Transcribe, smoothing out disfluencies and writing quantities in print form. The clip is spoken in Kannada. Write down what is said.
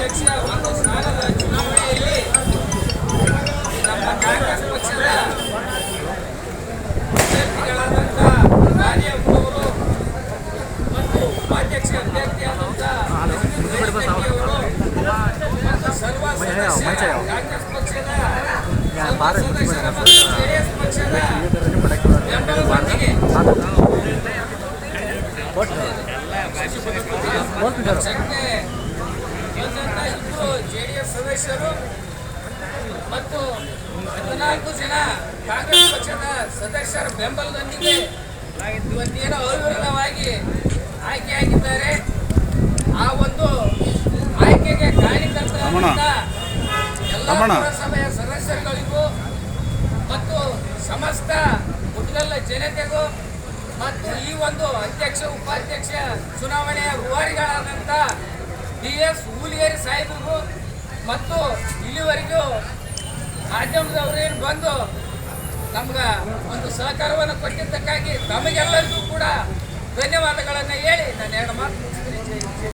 ಅಧ್ಯಕ್ಷ ಒಂದು ಸ್ಥಾನದ ಚುನಾವಣೆಯಲ್ಲಿ ನಮ್ಮ ಕಾಂಗ್ರೆಸ್ ಪಕ್ಷದ ಅಭ್ಯರ್ಥಿಗಳಾದಂಥ ಕಾರ್ಯಕರ್ತರು ಮತ್ತು ಉಪಾಧ್ಯಕ್ಷ ಅಭ್ಯರ್ಥಿಯಾದಂಥ ಮತ್ತು ಸರ್ವ ಸದಸ್ಯರ ಕಾಂಗ್ರೆಸ್ ಪಕ್ಷದ ಸದಸ್ಯರ ಮತ್ತು ಜೆಡಿಎಸ್ ಪಕ್ಷದ ಬೆಂಬಲದೊಂದಿಗೆ ಪಕ್ಷಕ್ಕೆ ಬಂದಂಥ ಇಬ್ಬರು ಜೆಡಿಎಸ್ ಸದಸ್ಯರು ಮತ್ತು 14 ಜನ ಕಾಂಗ್ರೆಸ್ ಪಕ್ಷದ ಸದಸ್ಯರ ಬೆಂಬಲದೊಂದಿಗೆ ಇವತ್ತೇನೋ ಅವಿರೋಧವಾಗಿ ಆಯ್ಕೆಯಾಗಿದ್ದಾರೆ. ಆ ಒಂದು ಆಯ್ಕೆಗೆ ಕಾರಣಕರ್ತರಾದಂಥ ಎಲ್ಲ ಪುರಸಭೆಯ ಸದಸ್ಯರುಗಳಿಗೂ ಮತ್ತು ಸಮಸ್ತ ಕುಟುಂಬದ ಜನತೆಗೂ ಮತ್ತು ಈ ಒಂದು ಅಧ್ಯಕ್ಷ ಉಪಾಧ್ಯಕ್ಷ ಚುನಾವಣೆಯ ರೂವಾರಿಗಳಾದಂಥ DS ಹೂಲಿಗೇರಿ ಸಾಹೇಬರಿಗೂ ಮತ್ತು ಇಲ್ಲಿವರೆಗೂ ಮಾಧ್ಯಮದವರೇನು ಬಂದು ನಮ್ಗೆ ಒಂದು ಸಹಕಾರವನ್ನು ಕೊಟ್ಟಿದ್ದಕ್ಕಾಗಿ ತಮಗೆಲ್ಲರಿಗೂ ಕೂಡ ಧನ್ಯವಾದಗಳನ್ನು ಹೇಳಿ ನಾನು ಎರಡು ಮಾತು ಮುಗಿಸ್ತೀನಿ.